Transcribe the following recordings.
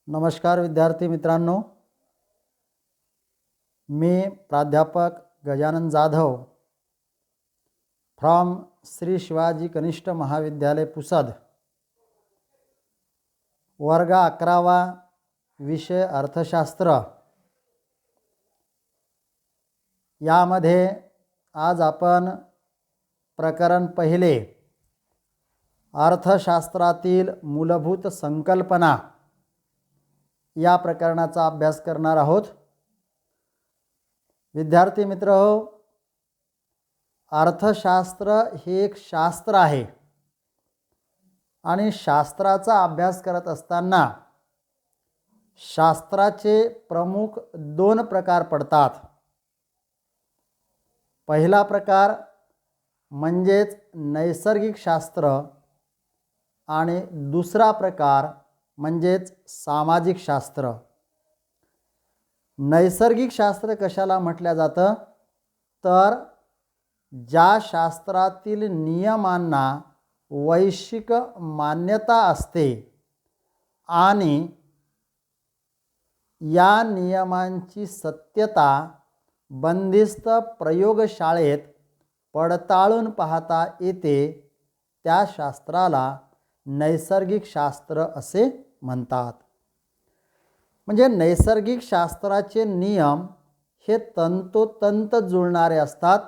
नमस्कार विद्यार्थी मित्रांनो, मी प्राध्यापक गजानन जाधव फ्रॉम श्री शिवाजी कनिष्ठ महाविद्यालय पुसद, वर्ग 11वा, विषय अर्थशास्त्र। यामध्ये आज आपण प्रकरण पहिले अर्थशास्त्रातील मूलभूत संकल्पना या प्रकरणाचा अभ्यास करणार आहोत। विद्यार्थी मित्रहो, अर्थशास्त्र हे एक शास्त्र आहे आणि शास्त्राचा अभ्यास करत असताना शास्त्राचे प्रमुख दोन प्रकार पडतात। पहिला प्रकार म्हणजेच नैसर्गिक शास्त्र आणि दुसरा प्रकार म्हणजेच सामाजिक शास्त्र। नैसर्गिक शास्त्र कशाला म्हटलं जातं तर ज्या शास्त्रातील नियमांना वैश्विक मान्यता असते आणि या नियमांची सत्यता बंदिस्त प्रयोगशाळेत पडताळून पाहता येते, त्या शास्त्राला नैसर्गिक शास्त्र असे म्हणतात। म्हणजे नैसर्गिक शास्त्राचे नियम हे तंतोतंत जुळणारे असतात।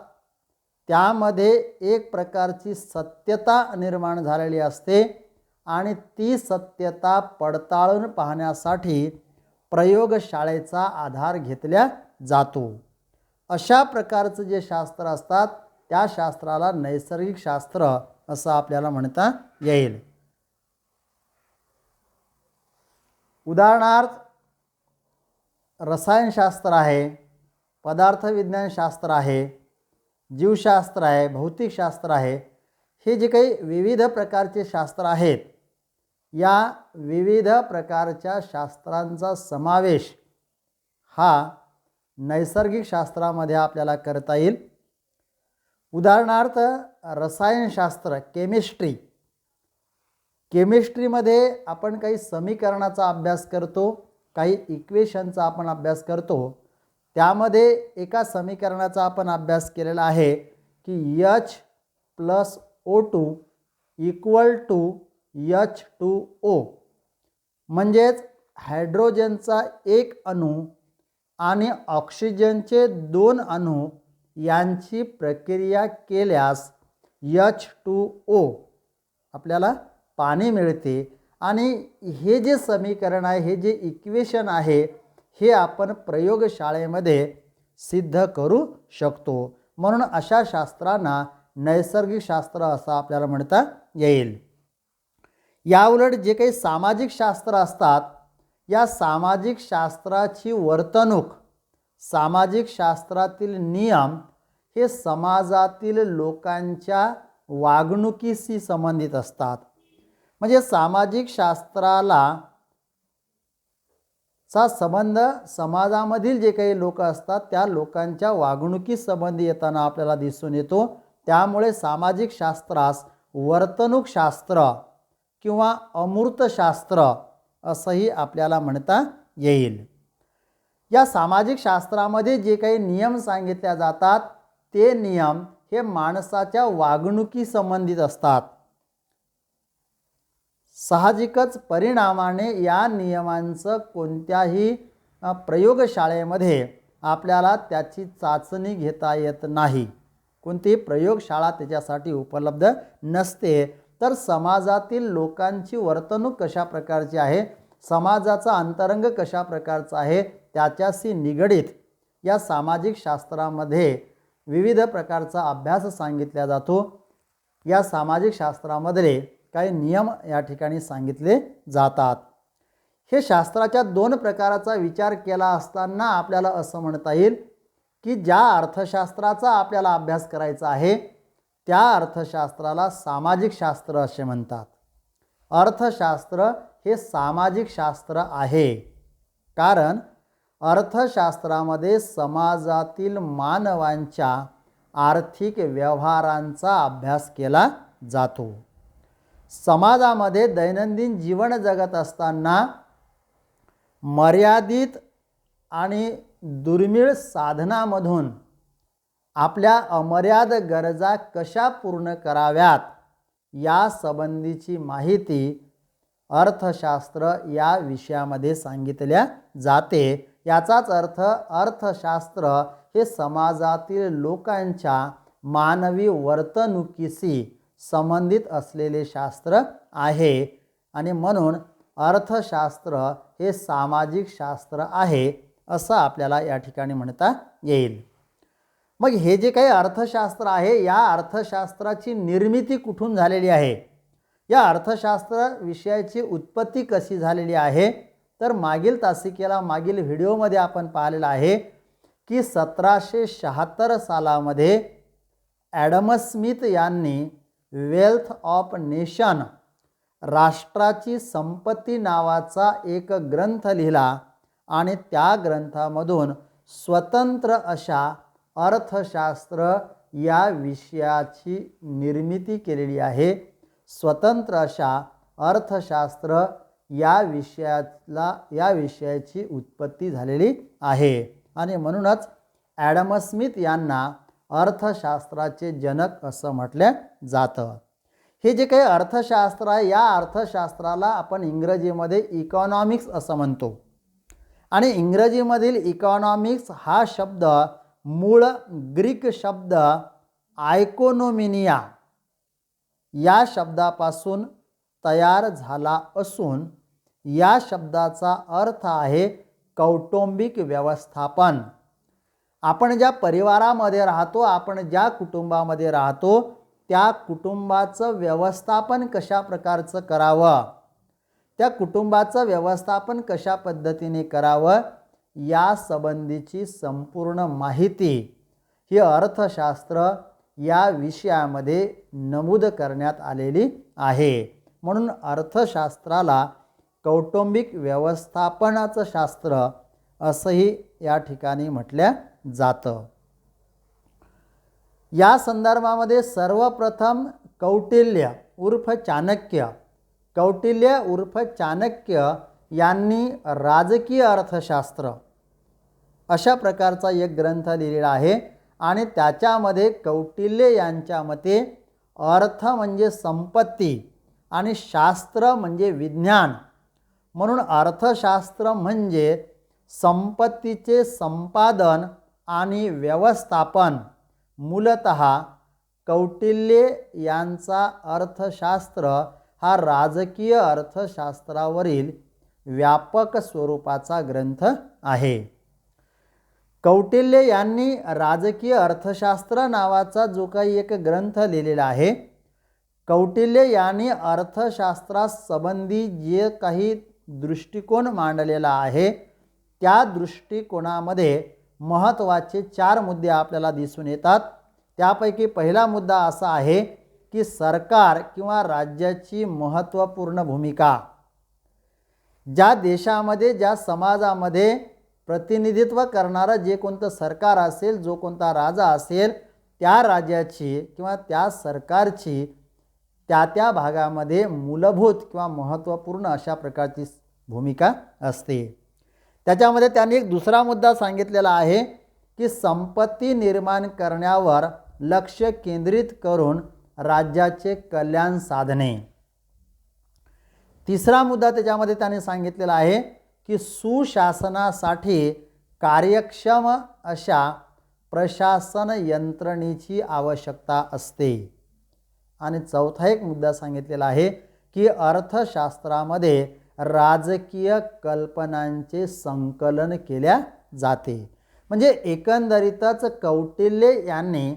त्यामध्ये एक प्रकारची सत्यता निर्माण झालेली असते आणि ती सत्यता पडताळून पाहण्यासाठी प्रयोगशाळेचा आधार घेतला जातो। अशा प्रकारचे जे शास्त्र असतात त्या शास्त्राला नैसर्गिक शास्त्र असं आपल्याला म्हणता येईल। उदाहरणार्थ रसायनशास्त्र आहे, पदार्थविज्ञान शास्त्र आहे, जीवशास्त्र आहे, भौतिकशास्त्र आहे। हे जे काही विविध प्रकारचे शास्त्र आहेत, या विविध प्रकारच्या शास्त्रांचा समावेश हा नैसर्गिक शास्त्रामध्ये आपल्याला करता येईल। उदाहरणार्थ रसायनशास्त्र, केमिस्ट्रीमध्ये आपण काही समीकरणाचा अभ्यास करतो, काही इक्वेशनचा आपण अभ्यास करतो। त्यामध्ये एका समीकरणाचा आपण अभ्यास केलेला आहे की H+O2 = H2O, म्हणजेच हायड्रोजनचा एक अणू आणि ऑक्सिजनचे 2 अणू यांची प्रक्रिया केल्यास H2O आपल्याला पाणी मिळते। आणि हे जे समीकरण आहे, हे जे इक्वेशन आहे, हे आपण प्रयोगशाळेमध्ये सिद्ध करू शकतो। म्हणून अशा शास्त्रांना नैसर्गिक शास्त्र असं आपल्याला म्हणता येईल। याउलट जे काही सामाजिक शास्त्र असतात, या सामाजिक शास्त्राची वर्तणूक, सामाजिक शास्त्रातील नियम हे समाजातील लोकांच्या वागणुकीशी संबंधित असतात। म्हणजे सामाजिक शास्त्राला चा संबंध समाजामधील जे काही लोक असतात त्या लोकांच्या वागणुकी संबंधी येताना आपल्याला दिसून येतो। त्यामुळे सामाजिक शास्त्रास वर्तणूक शास्त्र किंवा अमूर्त शास्त्र असंही आपल्याला म्हणता येईल। या सामाजिक शास्त्रामध्ये जे काही नियम सांगितले जातात ते नियम हे माणसाच्या वागणुकी संबंधित असतात। साहजिकच परिणामाने या नियमांचं कोणत्याही प्रयोगशाळेमध्ये आपल्याला त्याची चाचणी घेता येत नाही, कोणतीही प्रयोगशाळा त्याच्यासाठी उपलब्ध नसते। तर समाजातील लोकांची वर्तणूक कशा प्रकारची आहे, समाजाचा अंतरंग कशा प्रकारचा आहे, त्याच्याशी निगडित या सामाजिक शास्त्रामध्ये विविध प्रकारचा अभ्यास सांगितला जातो। या सामाजिक शास्त्रामध्ये काही नियम या ठिकाणी सांगितले जातात। हे शास्त्राच्या दोन प्रकाराचा विचार केला असताना आपल्याला असं म्हणता येईल की ज्या अर्थशास्त्राचा आपल्याला अभ्यास करायचा आहे त्या अर्थशास्त्राला सामाजिक शास्त्र असे म्हणतात। अर्थशास्त्र हे सामाजिक शास्त्र आहे, कारण अर्थशास्त्रामध्ये समाजातील मानवांच्या आर्थिक व्यवहारांचा अभ्यास केला जातो। समाजामध्ये दैनंदिन जीवन जगत असताना मर्यादित आणि दुर्मिळ साधनामधून आपल्या अमर्याद गरजा कशा पूर्ण कराव्यात या संबंधीची माहिती अर्थशास्त्र या विषयामध्ये सांगितल्या जाते। याचाच अर्थ अर्थशास्त्र हे समाजातील लोकांच्या मानवी वर्तणुकीशी संबंधित असलेले शास्त्र आहे आणि म्हणून अर्थशास्त्र हे सामाजिक शास्त्र आहे असं आपल्याला या ठिकाणी म्हणता येईल। मग हे जे काही अर्थशास्त्र आहे या अर्थशास्त्राची निर्मिती कुठून झालेली आहे, या अर्थशास्त्र विषयाची उत्पत्ती कशी झालेली आहे, तर मागील तासिकेला मागील व्हिडिओमध्ये आपण पाहिलेलं आहे की 1776 सालामध्ये ॲडम स्मिथ यांनी वेल्थ ऑफ नेशन राष्ट्राची संपत्ती नावाचा एक ग्रंथ लिहिला आणि त्या ग्रंथामधून स्वतंत्र अशा अर्थशास्त्र या विषयाची निर्मिती केलेली आहे। स्वतंत्र अशा अर्थशास्त्र या विषयाची उत्पत्ती झालेली आहे आणि म्हणूनच ॲडम स्मिथ यांना अर्थशास्त्राचे जनक असं म्हटलं जातं। हे जे काही अर्थशास्त्र आहे या अर्थशास्त्राला आपण इंग्रजीमध्ये इकॉनॉमिक्स असं म्हणतो आणि इंग्रजीमधील इकॉनॉमिक्स हा शब्द मूळ ग्रीक शब्द आयकोनोमिनिया या शब्दापासून तयार झाला असून या शब्दाचा अर्थ आहे कौटुंबिक व्यवस्थापन। आपण ज्या परिवारामध्ये राहतो, आपण ज्या कुटुंबामध्ये राहतो त्या कुटुंबाचं व्यवस्थापन कशा प्रकारचं करावं, त्या कुटुंबाचं व्यवस्थापन कशा पद्धतीने करावं या संबंधीची संपूर्ण माहिती ही अर्थशास्त्र या विषयामध्ये नमूद करण्यात आलेली आहे। म्हणून अर्थशास्त्राला कौटुंबिक व्यवस्थापनाचं शास्त्र असंही या ठिकाणी म्हटलं जातं। या संदर्भामध्ये सर्वप्रथम कौटिल्य उर्फ चाणक्य यांनी राजकीय अर्थशास्त्र अशा प्रकारचा एक ग्रंथ लिहिलेला आहे आणि त्याच्यामध्ये कौटिल्य यांच्या मते अर्थ म्हणजे संपत्ती आणि शास्त्र म्हणजे विज्ञान, म्हणून अर्थशास्त्र म्हणजे संपत्तीचे संपादन आणि व्यवस्थापन। मूलतः कौटिल्य यांचा अर्थशास्त्र हा राजकीय अर्थशास्त्रावरील व्यापक स्वरूपाचा ग्रंथ आहे। कौटिल्य यांनी राजकीय अर्थशास्त्र नावाचा जो काही एक ग्रंथ लिहिलेला आहे, कौटिल्य यांनी अर्थशास्त्रासंबंधी जे काही दृष्टिकोन मांडलेला आहे त्या दृष्टिकोनामध्ये महत्त्वाचे 4 मुद्दे आपल्याला दिसून येतात। त्यापैकी पहिला मुद्दा असा आहे की सरकार किंवा राज्याची महत्त्वपूर्ण भूमिका। ज्या देशामध्ये ज्या समाजामध्ये प्रतिनिधित्व करणारं जे कोणतं सरकार असेल, जो कोणता राजा असेल, त्या राजाची किंवा त्या सरकारची त्या भागामध्ये मूलभूत किंवा महत्त्वपूर्ण अशा प्रकारची भूमिका असते। त्याच्यामध्ये त्यांनी एक दुसरा मुद्दा सांगितलेला आहे की संपत्ती निर्माण करण्यावर लक्ष केंद्रित करून राज्याचे कल्याण साधणे। तिसरा मुद्दा त्याच्यामध्ये त्यांनी सांगितलेला आहे की सुशासनासाठी कार्यक्षम अशा प्रशासन यंत्रणेची आवश्यकता असते। आणि चौथा एक मुद्दा सांगितलेला आहे की अर्थशास्त्रामध्ये राजकीय कल्पनांचे संकलन केल्या जाते। म्हणजे एकंदरीतच कौटिल्य यांनी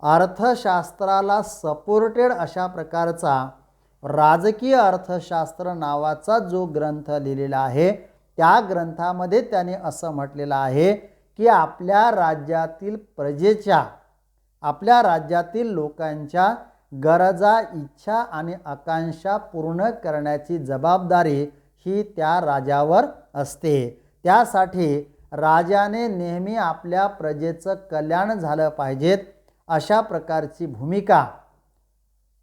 अर्थशास्त्राला सपोर्टेड अशा प्रकारचा राजकीय अर्थशास्त्र नावाचा जो ग्रंथ लिहिलेला आहे त्या ग्रंथामध्ये त्याने असं म्हटलेलं आहे की आपल्या राज्यातील प्रजेच्या, आपल्या राज्यातील लोकांच्या गरजा, इच्छा आणि आकांक्षा पूर्ण करण्याची जबाबदारी ही त्या राजावर असते। त्यासाठी राजाने नेहमी आपल्या प्रजेचं कल्याण झालं पाहिजेत अशा प्रकारची भूमिका,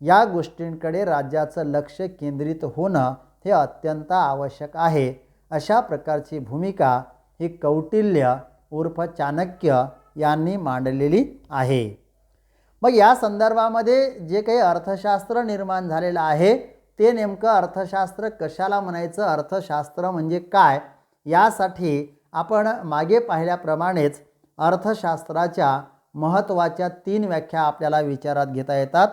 या गोष्टींकडे राज्याचं लक्ष केंद्रित होणं हे अत्यंत आवश्यक आहे अशा प्रकारची भूमिका ही कौटिल्य उर्फ चाणक्य यांनी मांडलेली आहे। मग या संदर्भामध्ये जे काही अर्थशास्त्र निर्माण झालेलं आहे ते नेमकं अर्थशास्त्र कशाला म्हणायचं, अर्थशास्त्र म्हणजे काय, यासाठी आपण मागे पाहिल्याप्रमाणेच अर्थशास्त्राच्या महत्त्वाच्या 3 व्याख्या आपल्याला विचारात घेता येतात।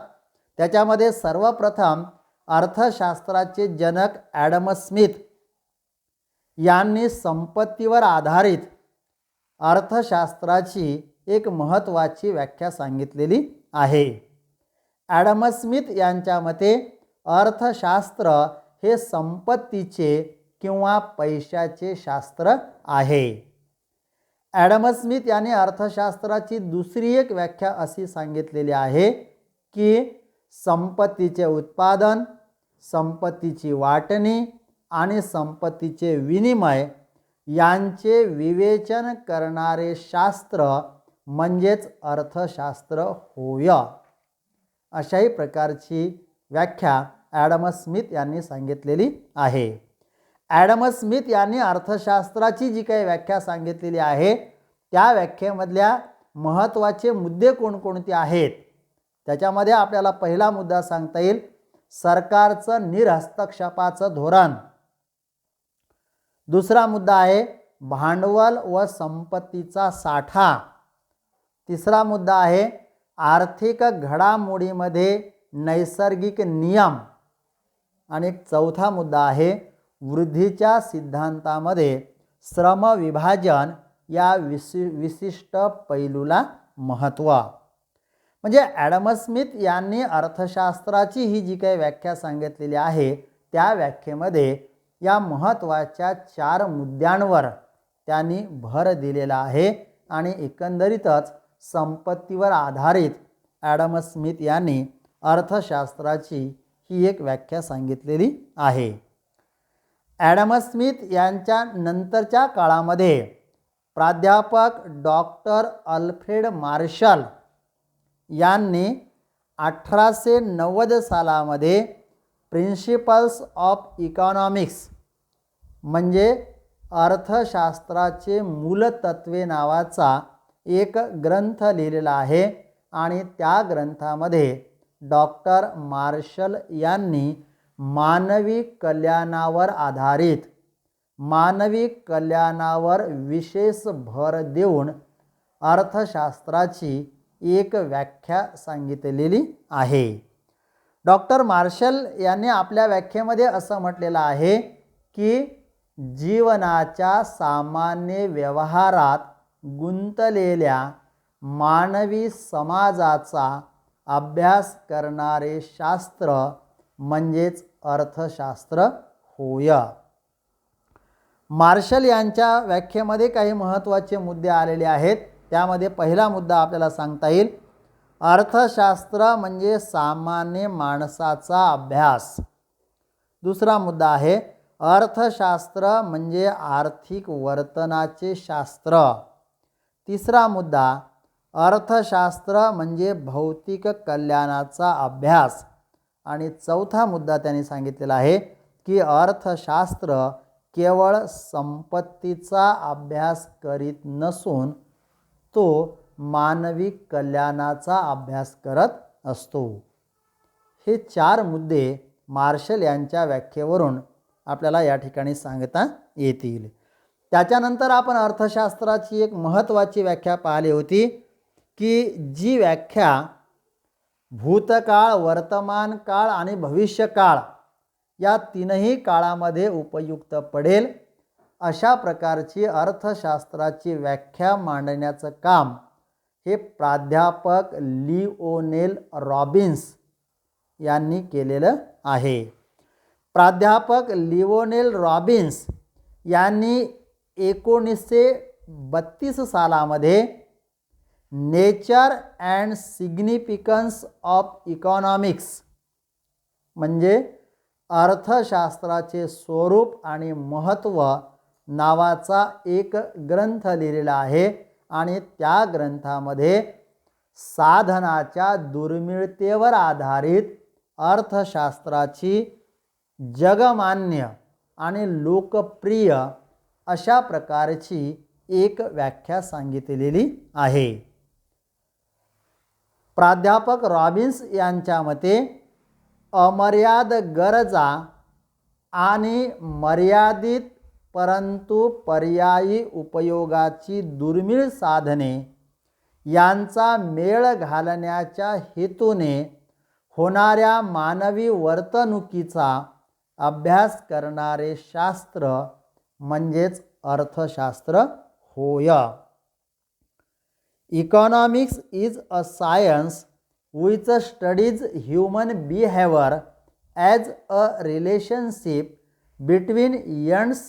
त्याच्यामध्ये सर्वप्रथम अर्थशास्त्राचे जनक ॲडम स्मिथ यांनी संपत्तीवर आधारित अर्थशास्त्राची एक महत्त्वाची व्याख्या सांगितलेली आहे। ॲडम स्मिथ यांच्या मते अर्थशास्त्र हे संपत्तीचे किंवा पैशाचे शास्त्र आहे। ॲडम स्मिथ यांनी अर्थशास्त्राची दुसरी एक व्याख्या अशी सांगितलेली आहे की संपत्तीचे उत्पादन, संपत्तीची वाटणी आणि संपत्तीचे विनिमय यांचे विवेचन करणारे शास्त्र म्हणजेच अर्थशास्त्र होय, अशाही प्रकारची व्याख्या ॲडम स्मिथ यांनी सांगितलेली आहे। ॲडम स्मिथ यांनी अर्थशास्त्राची जी काही व्याख्या सांगितलेली आहे त्या व्याख्येमधल्या महत्त्वाचे मुद्दे कोणकोणते आहेत, त्याच्यामध्ये आपल्याला पहिला मुद्दा सांगता येईल सरकारचं निरहस्तक्षेपाचं धोरण। दुसरा मुद्दा आहे भांडवल व संपत्तीचा साठा। तिसरा मुद्दा आहे आर्थिक घडामोडीमध्ये नैसर्गिक नियम। आणि चौथा मुद्दा आहे वृद्धीच्या सिद्धांतामध्ये श्रम विभाजन या विशिष्ट पैलूला महत्त्व। म्हणजे ॲडम स्मिथ यांनी अर्थशास्त्राची ही जी काही व्याख्या सांगितलेली आहे त्या व्याख्येमध्ये या महत्त्वाच्या 4 मुद्द्यांवर त्यांनी भर दिलेला आहे आणि एकंदरीतच संपत्तीवर आधारित ॲडम स्मिथ यांनी अर्थशास्त्राची ही एक व्याख्या सांगितलेली आहे। ॲडम स्मिथ यांच्या नंतरच्या काळामध्ये प्राध्यापक डॉक्टर अल्फ्रेड मार्शल यांनी 1890 सालामध्ये प्रिन्सिपल्स ऑफ इकॉनॉमिक्स म्हणजे अर्थशास्त्राचे मूलतत्वे नावाचा एक ग्रंथ लिहिलेला आहे आणि त्या ग्रंथामध्ये डॉक्टर मार्शल यांनी मानवी कल्याणावर आधारित मानवी कल्याणावर विशेष भर देऊन अर्थशास्त्राची एक व्याख्या सांगितलेली आहे। डॉक्टर मार्शल यांनी आपल्या व्याख्येमध्ये असं म्हटलेलं आहे की जीवनाच्या सामान्य व्यवहारात गुंतलेल्या मानवी समाजाचा अभ्यास करणारे शास्त्र म्हणजेच अर्थशास्त्र होय। मार्शल यांच्या व्याख्येमध्ये काही महत्त्वाचे मुद्दे आलेले आहेत। त्यामध्ये पहिला मुद्दा आपल्याला सांगता येईल अर्थशास्त्र म्हणजे सामान्य माणसाचा अभ्यास। दुसरा मुद्दा आहे अर्थशास्त्र म्हणजे आर्थिक वर्तनाचे शास्त्र। तिसरा मुद्दा अर्थशास्त्र म्हणजे भौतिक कल्याणाचा अभ्यास। आणि चौथा मुद्दा त्यांनी सांगितलेला आहे की अर्थशास्त्र केवळ संपत्तीचा अभ्यास करीत नसून तो मानवी कल्याणाचा अभ्यास करत असतो। हे 4 मुद्दे मार्शल यांच्या व्याख्येवरून आपल्याला या ठिकाणी सांगता येतील। त्याच्यानंतर आपण अर्थशास्त्राची एक महत्त्वाची व्याख्या पाहिली होती की जी व्याख्या भूतकाळ, वर्तमान काळ आणि भविष्यकाळ या 3ही काळामध्ये उपयुक्त पडेल अशा प्रकारची अर्थशास्त्राची व्याख्या मांडण्याचं काम हे प्राध्यापक लिओनेल रॉबिन्स यांनी केलेलं आहे। प्राध्यापक लिओनेल रॉबिन्स यांनी 1932 सालामध्ये nature and significance of economics म्हणजे अर्थशास्त्राचे स्वरूप आणि महत्त्व नावाचा एक ग्रंथ लिहिलेला आहे आणि त्या ग्रंथामध्ये साधनाच्या दुर्मिळतेवर आधारित अर्थशास्त्राची जगमान्य आणि लोकप्रिय अशा प्रकारची एक व्याख्या सांगितलेली आहे. प्राध्यापक रॉबिन्स यांच्या मते अमर्याद गरजा आणि मर्यादित परंतु पर्यायी उपयोगाची दुर्मिळ साधने यांचा मेळ घालण्याच्या हेतूने होणाऱ्या मानवी वर्तणुकीचा अभ्यास करणारे शास्त्र म्हणजेच अर्थशास्त्र होय. Economics is a science which studies human behavior as a relationship between ends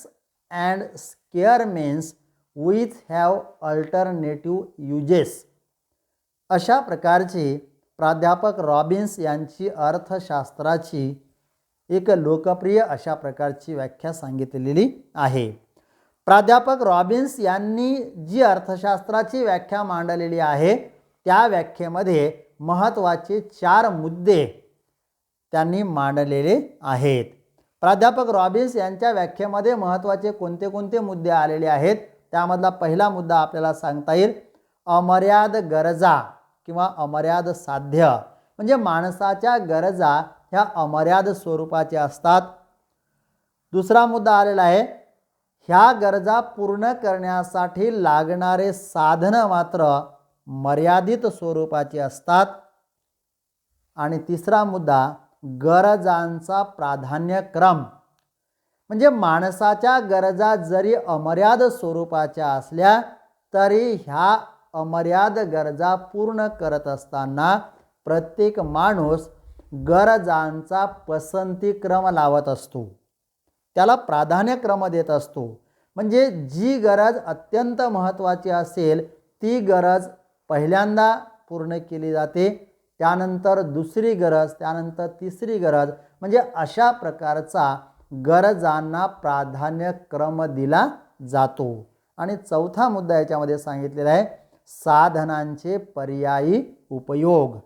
and square means which have alternative uses. अशा प्रकारची प्राध्यापक रॉबिन्स यांची अर्थशास्त्राची एक लोकप्रिय अशा प्रकारची व्याख्या सांगितलेली आहे. प्राध्यापक रॉबिन्स यांनी जी अर्थशास्त्राची व्याख्या मांडलेली आहे त्या व्याख्येमध्ये महत्त्वाचे 4 मुद्दे त्यांनी मांडलेले आहेत. प्राध्यापक रॉबिन्स यांच्या व्याख्येमध्ये महत्त्वाचे कोणते कोणते मुद्दे आलेले आहेत त्यामधला पहिला मुद्दा आपल्याला सांगता येईल अमर्याद गरजा किंवा अमर्याद साध्य. म्हणजे माणसाच्या गरजा ह्या अमर्याद स्वरूपाच्या असतात. दुसरा मुद्दा आलेला आहे ह्या गरजा पूर्ण करण्यासाठी लागणारे साधन मात्र मर्यादित स्वरूपाचे असतात. आणि तिसरा मुद्दा गरजांचा प्राधान्यक्रम. म्हणजे माणसाच्या गरजा जरी अमर्याद स्वरूपाच्या असल्या तरी ह्या अमर्याद गरजा पूर्ण करत असताना प्रत्येक माणूस गरजांचा पसंतीक्रम लावत असतो, त्याला प्राधान्यक्रम देत असतो. म्हणजे जी गरज अत्यंत महत्त्वाची असेल ती गरज पहिल्यांदा पूर्ण केली जाते, त्यानंतर दुसरी गरज, त्यानंतर तिसरी गरज. म्हणजे अशा प्रकारचा गरजांना प्राधान्यक्रम दिला जातो. आणि चौथा मुद्दा याच्यामध्ये सांगितलेला आहे साधनांचे पर्यायी उपयोग.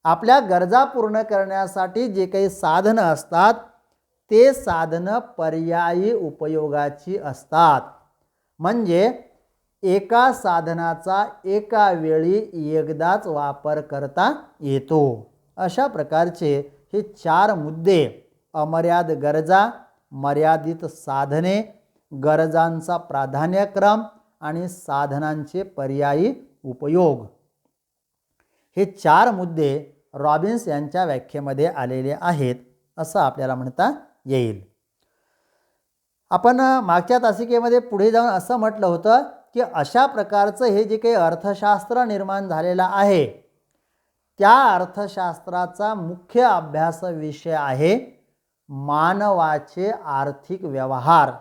आपल्या गरजा पूर्ण करण्यासाठी जे काही साधनं असतात ते साधनं पर्यायी उपयोगाची असतात. म्हणजे एका साधनाचा एका वेळी एकदाच वापर करता येतो. अशा प्रकारचे हे 4 मुद्दे अमर्याद गरजा, मर्यादित साधने, गरजांचा प्राधान्यक्रम आणि साधनांचे पर्यायी उपयोग हे 4 मुद्दे रॉबिन्स यांच्या व्याख्येमध्ये आलेले आहेत असं आपल्याला म्हणता येईल. आपण मागच्या तासिकेमध्ये पुढे जाऊन असं म्हटलं होतं की अशा प्रकारचं हे जे काही अर्थशास्त्र निर्माण झालेलं आहे त्या अर्थशास्त्राचा मुख्य अभ्यास विषय आहे मानवाचे आर्थिक व्यवहार.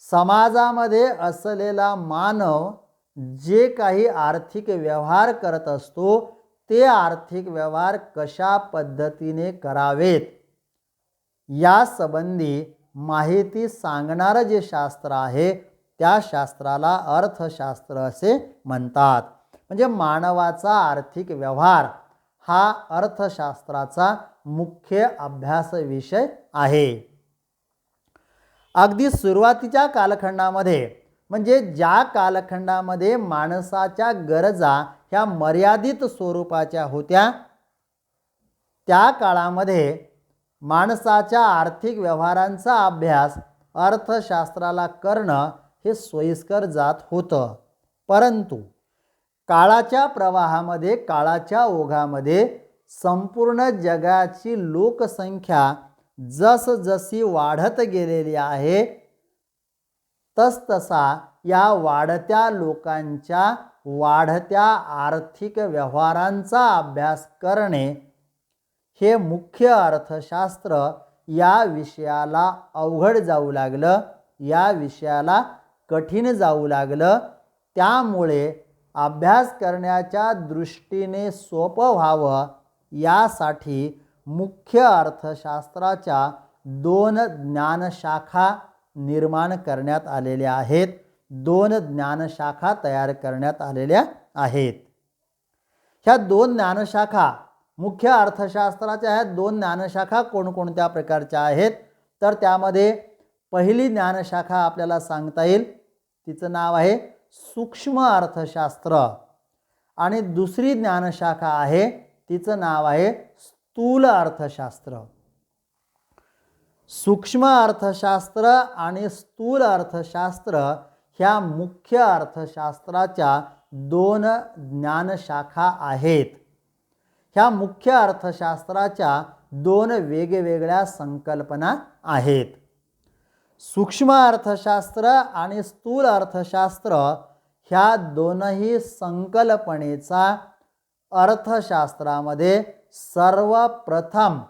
समाजामध्ये असलेला मानव जे काही आर्थिक व्यवहार करत असतो ते आर्थिक व्यवहार कशा पद्धतीने करावेत या संबंधी माहिती सांगणारं जे शास्त्र आहे त्या शास्त्राला अर्थशास्त्र असे म्हणतात. म्हणजे मानवाचा आर्थिक व्यवहार हा अर्थशास्त्राचा मुख्य अभ्यास विषय आहे. अगदी सुरुवातीच्या कालखंडामध्ये म्हणजे ज्या कालखंडामध्ये माणसाच्या गरजा ह्या मर्यादित स्वरूपाच्या होत्या त्या काळामध्ये माणसाच्या आर्थिक व्यवहारांचा अभ्यास अर्थशास्त्राला करणं हे सोयीस्कर जात होतं. परंतु काळाच्या प्रवाहामध्ये, काळाच्या ओघामध्ये संपूर्ण जगाची लोकसंख्या जसजशी वाढत गेलेली आहे तसतसा या वाढत्या लोकांच्या वाढत्या आर्थिक व्यवहारांचा अभ्यास करणे हे मुख्य अर्थशास्त्र या विषयाला अवघड जाऊ लागलं, या विषयाला कठीण जाऊ लागलं. त्यामुळे अभ्यास करण्याच्या दृष्टीने सोपं व्हावं यासाठी मुख्य अर्थशास्त्राच्या 2 ज्ञानशाखा निर्माण करण्यात आलेल्या आहेत, 2 ज्ञानशाखा तयार करण्यात आलेल्या आहेत. ह्या 2 ज्ञानशाखा मुख्य अर्थशास्त्राच्या ह्या 2 ज्ञानशाखा कोणकोणत्या प्रकारच्या आहेत तर त्यामध्ये पहिली ज्ञानशाखा आपल्याला सांगता येईल, तिचं नाव आहे सूक्ष्म अर्थशास्त्र. आणि दुसरी ज्ञानशाखा आहे, तिचं नाव आहे स्थूल अर्थशास्त्र. सूक्ष्म अर्थशास्त्र आणि स्थूल अर्थशास्त्र ह्या मुख्य अर्थशास्त्राच्या दोन ज्ञानशाखा आहेत. ह्या मुख्य अर्थशास्त्राच्या दोन वेगवेगळ्या संकल्पना आहेत. सूक्ष्म अर्थशास्त्र आणि स्थूल अर्थशास्त्र ह्या दोनही संकल्पनेचा अर्थशास्त्रामध्ये सर्वप्रथम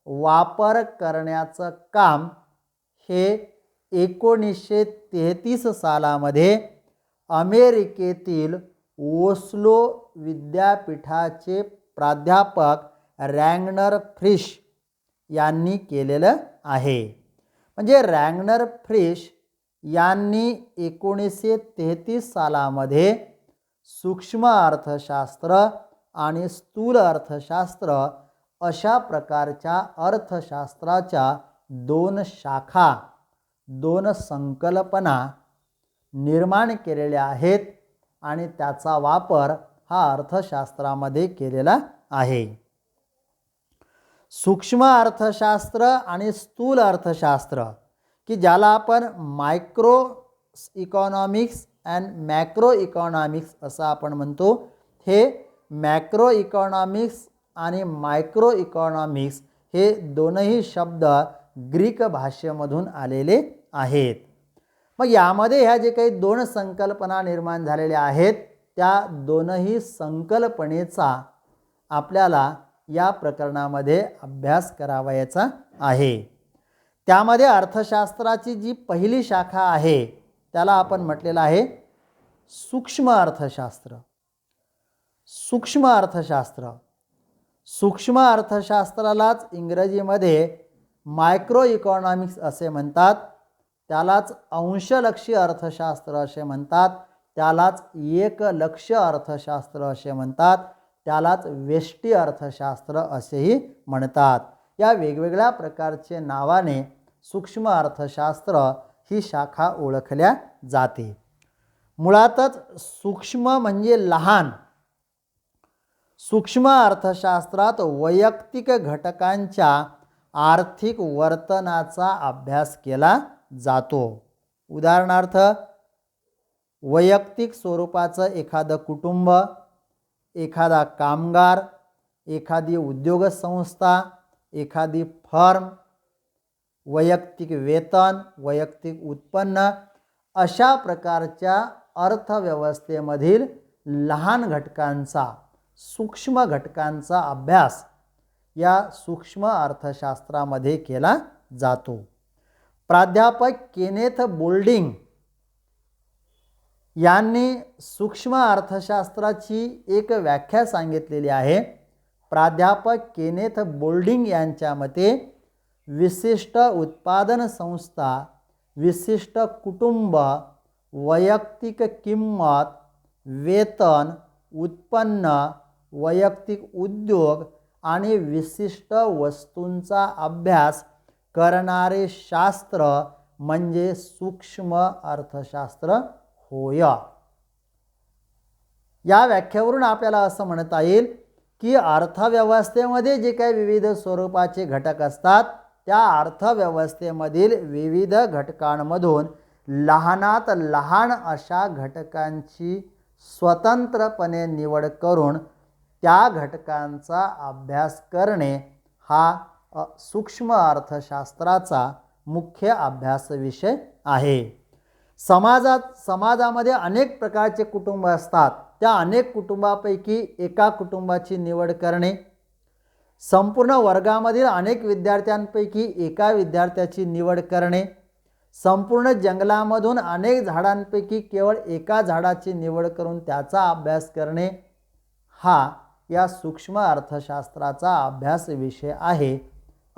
वापर करण्याचं काम हे 1933 सालामध्ये अमेरिकेतील ओस्लो विद्यापीठाचे प्राध्यापक रॅग्नर फ्रिश यांनी केलेलं आहे. म्हणजे रॅग्नर फ्रिश यांनी 1933 सालामध्ये सूक्ष्म अर्थशास्त्र आणि स्थूल अर्थशास्त्र अशा प्रकारच्या अर्थशास्त्राच्या दोन शाखा, दोन संकल्पना निर्माण केलेल्या आहेत आणि त्याचा वापर हा अर्थशास्त्रामध्ये केलेला आहे. सूक्ष्म अर्थशास्त्र आणि स्थूल अर्थशास्त्र, की ज्याला आपण micro economics and macro economics असं आपण म्हणतो. हे मॅक्रो इकॉनॉमिक्स आणि मायक्रो इकॉनॉमिक्स हे दोनही शब्द ग्रीक भाषेमधून आलेले आहेत. मग यामध्ये ह्या जे काही दोन संकल्पना निर्माण झालेल्या आहेत, त्या दोनही संकल्पनेचा आपल्याला या प्रकरणामध्ये अभ्यास करावयाचा आहे. त्यामध्ये अर्थशास्त्राची जी पहिली शाखा आहे त्याला आपण म्हटलेलं आहे सूक्ष्म अर्थशास्त्र. सूक्ष्म अर्थशास्त्र, सूक्ष्म अर्थशास्त्रालाच इंग्रजीमध्ये मायक्रो इकॉनॉमिक्स असे म्हणतात. त्यालाच अंशलक्षी अर्थशास्त्र असे म्हणतात. त्यालाच एकलक्ष अर्थशास्त्र असे म्हणतात. त्यालाच वेष्टी अर्थशास्त्र असेही म्हणतात. या वेगवेगळ्या प्रकारचे नावाने सूक्ष्म अर्थशास्त्र ही शाखा ओळखल्या जाते. मुळातच सूक्ष्म म्हणजे लहान. सूक्ष्म अर्थशास्त्रात वैयक्तिक घटकांच्या आर्थिक वर्तनाचा अभ्यास केला जातो. उदाहरणार्थ, वैयक्तिक स्वरूपाचं एखादं कुटुंब, एखादा कामगार, एखादी उद्योग संस्था, एखादी फर्म, वैयक्तिक वेतन, वैयक्तिक उत्पन्न, अशा प्रकारच्या अर्थव्यवस्थेमधील लहान घटकांचा, सूक्ष्म घटकांचा अभ्यास या सूक्ष्म अर्थशास्त्रामध्ये केला जातो. प्राध्यापक केनेथ बोल्डिंग यांनी सूक्ष्म अर्थशास्त्राची एक व्याख्या सांगितलेली आहे. प्राध्यापक केनेथ बोल्डिंग यांच्या मते विशिष्ट उत्पादन संस्था, विशिष्ट कुटुंब, वैयक्तिक किंमत, वेतन, उत्पन्न, वैयक्तिक उद्योग आणि विशिष्ट वस्तूंचा अभ्यास करणारे शास्त्र म्हणजे सूक्ष्म अर्थशास्त्र होय. या व्याख्येवरून आपल्याला असं म्हणता येईल की अर्थव्यवस्थेमध्ये जे काही विविध स्वरूपाचे घटक असतात, त्या अर्थव्यवस्थेमधील विविध घटकांमधून लहानात लहान अशा घटकांची स्वतंत्रपणे निवड करून त्या घटकांचा अभ्यास करणे हा सूक्ष्म अर्थशास्त्राचा मुख्य अभ्यास विषय आहे. समाजामध्ये अनेक प्रकारचे कुटुंब असतात. त्या अनेक कुटुंबापैकी एका कुटुंबाची निवड करणे, संपूर्ण वर्गामधील अनेक विद्यार्थ्यांपैकी एका विद्यार्थ्याची निवड करणे, संपूर्ण जंगलामधून अनेक झाडांपैकी केवळ एका झाडाची निवड करून त्याचा अभ्यास करणे, हा या सूक्ष्म अर्थशास्त्राचा अभ्यास विषय आहे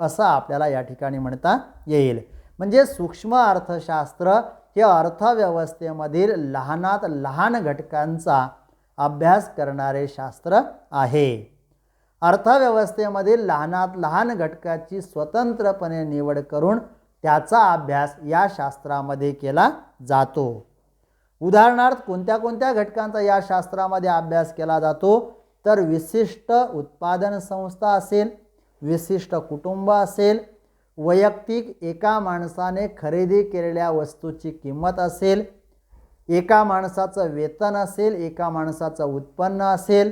असं आपल्याला या ठिकाणी म्हणता येईल. म्हणजे सूक्ष्म अर्थशास्त्र हे अर्थव्यवस्थेमधील लहानात लहान घटकांचा अभ्यास करणारे शास्त्र आहे. अर्थव्यवस्थेमधील लहानात लहान घटकाची स्वतंत्रपणे निवड करून त्याचा अभ्यास या शास्त्रामध्ये केला जातो. उदाहरणार्थ कोणत्या कोणत्या घटकांचा या शास्त्रामध्ये अभ्यास केला जातो तर विशिष्ट उत्पादन संस्था असेल, विशिष्ट कुटुंब असेल, वैयक्तिक एका माणसाने खरेदी केलेल्या वस्तूची किंमत असेल, एका माणसाचं वेतन असेल, एका माणसाचं उत्पन्न असेल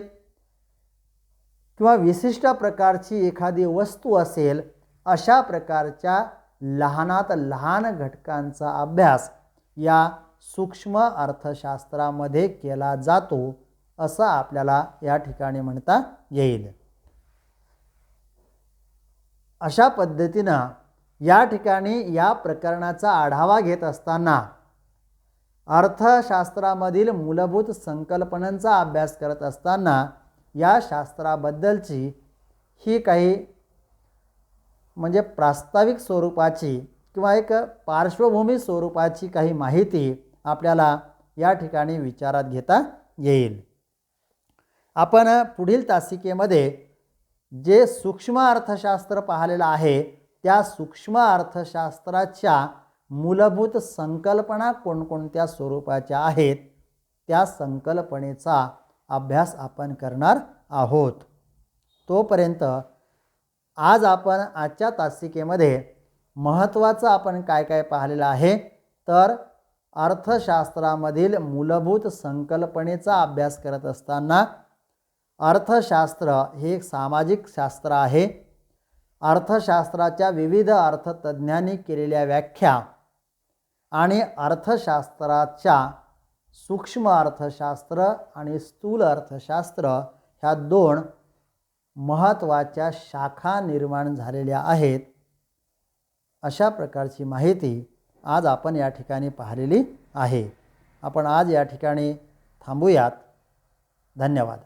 किंवा विशिष्ट प्रकारची एखादी वस्तू असेल, अशा प्रकारच्या लहानात लहान घटकांचा अभ्यास या सूक्ष्म अर्थशास्त्रामध्ये केला जातो असं आपल्याला या ठिकाणी म्हणता येईल. अशा पद्धतीनं या ठिकाणी या प्रकरणाचा आढावा घेत असताना अर्थशास्त्रामधील मूलभूत संकल्पनांचा अभ्यास करत असताना या शास्त्राबद्दलची ही काही म्हणजे प्रास्ताविक स्वरूपाची किंवा एक पार्श्वभूमी स्वरूपाची काही माहिती आपल्याला या ठिकाणी विचारात घेता येईल. आपण पुढील तासिकेमध्ये जे सूक्ष्म अर्थशास्त्र पाहिलेलं आहे त्या सूक्ष्म अर्थशास्त्राच्या मूलभूत संकल्पना कोणकोणत्या स्वरूपाच्या आहेत त्या संकल्पनेचा अभ्यास आपण करणार आहोत. तोपर्यंत आज आपण आजच्या तासिकेमध्ये महत्त्वाचं आपण काय काय पाहिलेलं आहे तर अर्थशास्त्रामधील मूलभूत संकल्पनेचा अभ्यास करत असताना अर्थशास्त्र हे एक सामाजिक शास्त्र आहे. अर्थशास्त्राच्या विविध अर्थतज्ञांनी केलेल्या व्याख्या आणि अर्थशास्त्राच्या सूक्ष्म अर्थशास्त्र आणि स्थूल अर्थशास्त्र ह्या दोन महत्त्वाच्या शाखा निर्माण झालेल्या आहेत. अशा प्रकारची माहिती आज आपण या ठिकाणी पाहिलेली आहे. आपण आज या ठिकाणी थांबूयात. धन्यवाद.